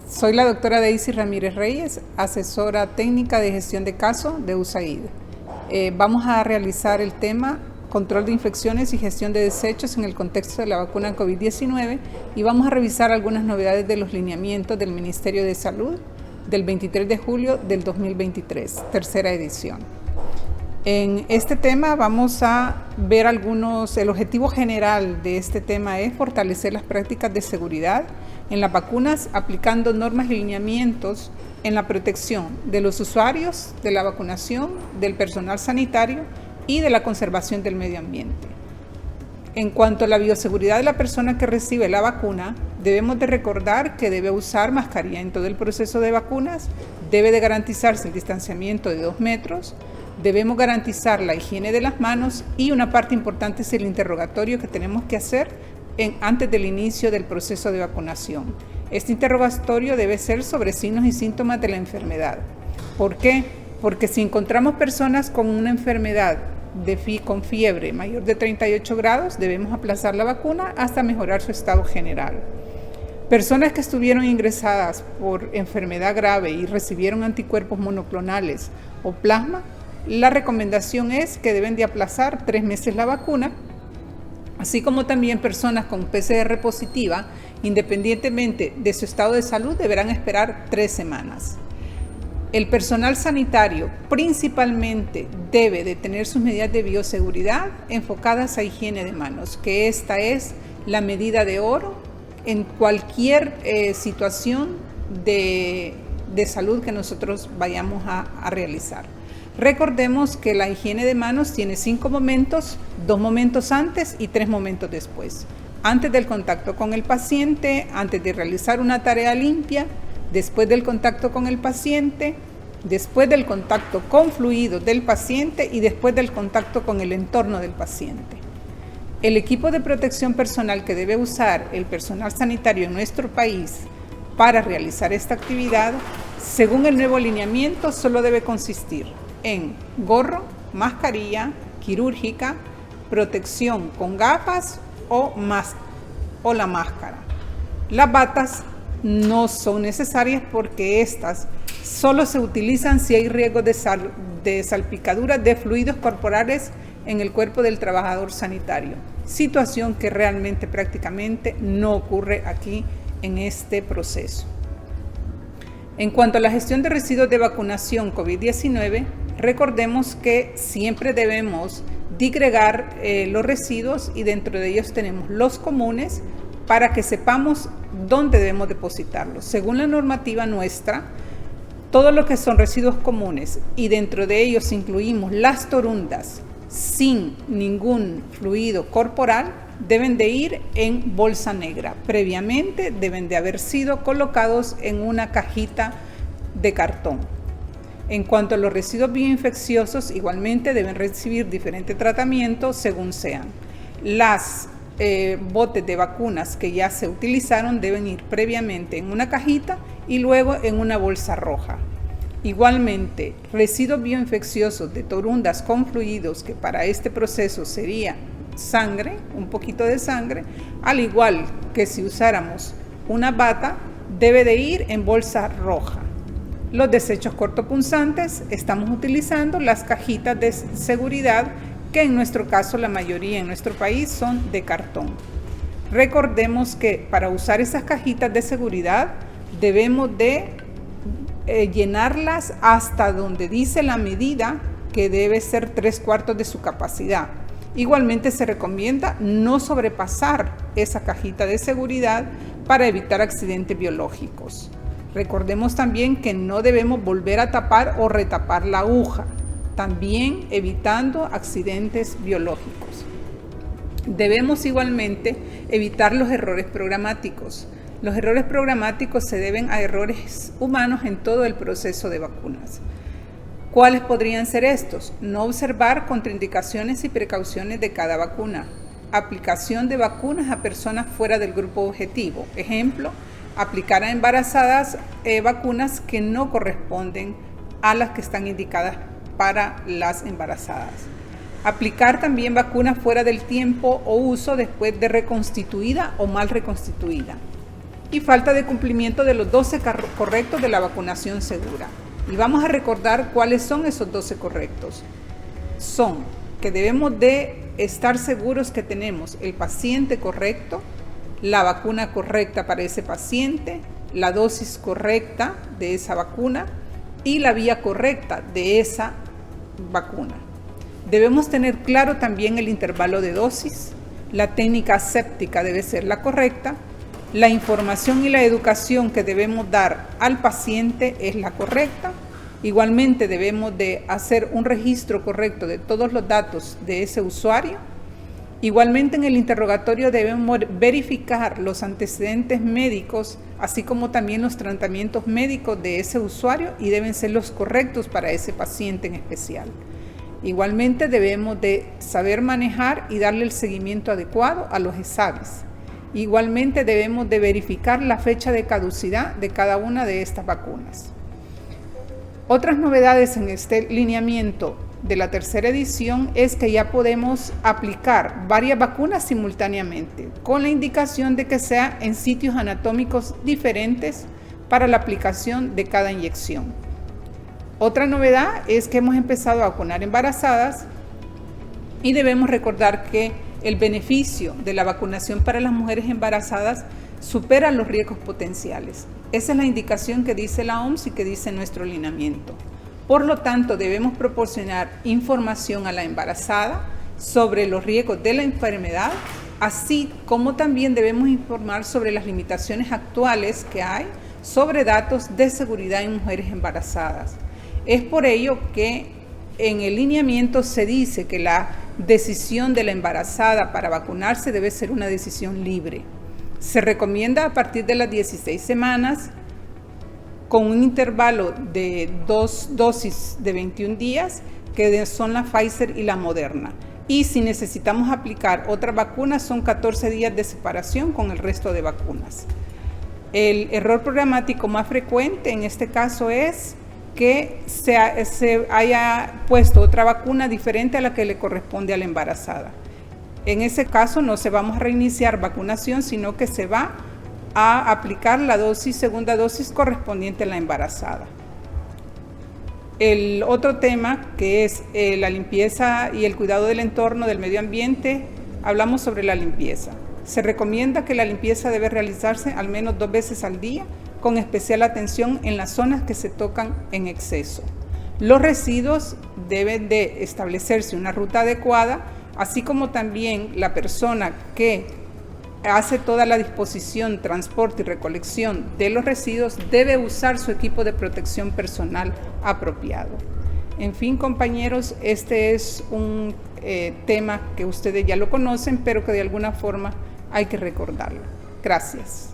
Soy la doctora Daisy Ramírez Reyes, asesora técnica de gestión de caso de USAID. Vamos a realizar el tema control de infecciones y gestión de desechos en el contexto de la vacuna COVID-19 y vamos a revisar algunas novedades de los lineamientos del Ministerio de Salud del 23 de julio del 2023, tercera edición. En este tema vamos a ver el objetivo general de este tema es fortalecer las prácticas de seguridad en las vacunas aplicando normas y lineamientos en la protección de los usuarios, de la vacunación, del personal sanitario y de la conservación del medio ambiente. En cuanto a la bioseguridad de la persona que recibe la vacuna, debemos de recordar que debe usar mascarilla en todo el proceso de vacunas, debe de garantizarse el distanciamiento de 2 metros, debemos garantizar la higiene de las manos y una parte importante es el interrogatorio que tenemos que hacer antes del inicio del proceso de vacunación. Este interrogatorio debe ser sobre signos y síntomas de la enfermedad. ¿Por qué? Porque si encontramos personas con una enfermedad con fiebre mayor de 38 grados, debemos aplazar la vacuna hasta mejorar su estado general. Personas que estuvieron ingresadas por enfermedad grave y recibieron anticuerpos monoclonales o plasma, la recomendación es que deben de aplazar 3 meses la vacuna, así como también personas con PCR positiva, independientemente de su estado de salud, deberán esperar 3 semanas. El personal sanitario principalmente debe de tener sus medidas de bioseguridad enfocadas a higiene de manos, que esta es la medida de oro en cualquier situación de salud que nosotros vayamos a realizar. Recordemos que la higiene de manos tiene 5 momentos, 2 momentos antes y 3 momentos después. Antes del contacto con el paciente, antes de realizar una tarea limpia, después del contacto con el paciente, después del contacto con fluidos del paciente y después del contacto con el entorno del paciente. El equipo de protección personal que debe usar el personal sanitario en nuestro país para realizar esta actividad, según el nuevo lineamiento, solo debe consistir en gorro, mascarilla quirúrgica, protección con gafas o la máscara. Las batas no son necesarias porque estas solo se utilizan si hay riesgo de salpicaduras de fluidos corporales en el cuerpo del trabajador sanitario, situación que realmente prácticamente no ocurre aquí en este proceso. En cuanto a la gestión de residuos de vacunación COVID-19, recordemos que siempre debemos disgregar los residuos y dentro de ellos tenemos los comunes para que sepamos dónde debemos depositarlos. Según la normativa nuestra, todo lo que son residuos comunes y dentro de ellos incluimos las torundas sin ningún fluido corporal, deben de ir en bolsa negra. Previamente deben de haber sido colocados en una cajita de cartón. En cuanto a los residuos bioinfecciosos, igualmente deben recibir diferente tratamiento según sean. Las botes de vacunas que ya se utilizaron deben ir previamente en una cajita y luego en una bolsa roja. Igualmente, residuos bioinfecciosos de torundas con fluidos, que para este proceso sería sangre, un poquito de sangre, al igual que si usáramos una bata, debe de ir en bolsa roja. Los desechos cortopunzantes, estamos utilizando las cajitas de seguridad que en nuestro caso la mayoría en nuestro país son de cartón. Recordemos que para usar esas cajitas de seguridad debemos de llenarlas hasta donde dice la medida, que debe ser 3/4 de su capacidad. Igualmente se recomienda no sobrepasar esa cajita de seguridad para evitar accidentes biológicos. Recordemos también que no debemos volver a tapar o retapar la aguja, también evitando accidentes biológicos. Debemos igualmente evitar los errores programáticos. Los errores programáticos se deben a errores humanos en todo el proceso de vacunas. ¿Cuáles podrían ser estos? No observar contraindicaciones y precauciones de cada vacuna. Aplicación de vacunas a personas fuera del grupo objetivo. Ejemplo, aplicar a embarazadas vacunas que no corresponden a las que están indicadas para las embarazadas. Aplicar también vacunas fuera del tiempo o uso después de reconstituida o mal reconstituida. y falta de cumplimiento de los 12 correctos de la vacunación segura. Y vamos a recordar cuáles son esos 12 correctos. Son que debemos de estar seguros que tenemos el paciente correcto, la vacuna correcta para ese paciente, la dosis correcta de esa vacuna y la vía correcta de esa vacuna. Debemos tener claro también el intervalo de dosis, la técnica aséptica debe ser la correcta, la información y la educación que debemos dar al paciente es la correcta. Igualmente debemos de hacer un registro correcto de todos los datos de ese usuario. Igualmente en el interrogatorio debemos verificar los antecedentes médicos, así como también los tratamientos médicos de ese usuario y deben ser los correctos para ese paciente en especial. Igualmente debemos de saber manejar y darle el seguimiento adecuado a los ESAVIS. Igualmente debemos de verificar la fecha de caducidad de cada una de estas vacunas. Otras novedades en este lineamiento de la tercera edición es que ya podemos aplicar varias vacunas simultáneamente, con la indicación de que sea en sitios anatómicos diferentes para la aplicación de cada inyección. Otra novedad es que hemos empezado a vacunar embarazadas y debemos recordar que el beneficio de la vacunación para las mujeres embarazadas supera los riesgos potenciales. Esa es la indicación que dice la OMS y que dice nuestro lineamiento. Por lo tanto, debemos proporcionar información a la embarazada sobre los riesgos de la enfermedad, así como también debemos informar sobre las limitaciones actuales que hay sobre datos de seguridad en mujeres embarazadas. Es por ello que en el lineamiento se dice que la decisión de la embarazada para vacunarse debe ser una decisión libre. Se recomienda a partir de las 16 semanas con un intervalo de 2 dosis de 21 días, que son la Pfizer y la Moderna. Y si necesitamos aplicar otra vacuna, son 14 días de separación con el resto de vacunas. El error programático más frecuente en este caso es que se haya puesto otra vacuna diferente a la que le corresponde a la embarazada. En ese caso no se vamos a reiniciar vacunación, sino que se va a aplicar la segunda dosis correspondiente a la embarazada. El otro tema, que es la limpieza y el cuidado del entorno, del medio ambiente, hablamos sobre la limpieza. Se recomienda que la limpieza debe realizarse al menos 2 veces al día, con especial atención en las zonas que se tocan en exceso. Los residuos deben de establecerse una ruta adecuada, así como también la persona que hace toda la disposición, transporte y recolección de los residuos debe usar su equipo de protección personal apropiado. En fin, compañeros, este es un tema que ustedes ya lo conocen, pero que de alguna forma hay que recordarlo. Gracias.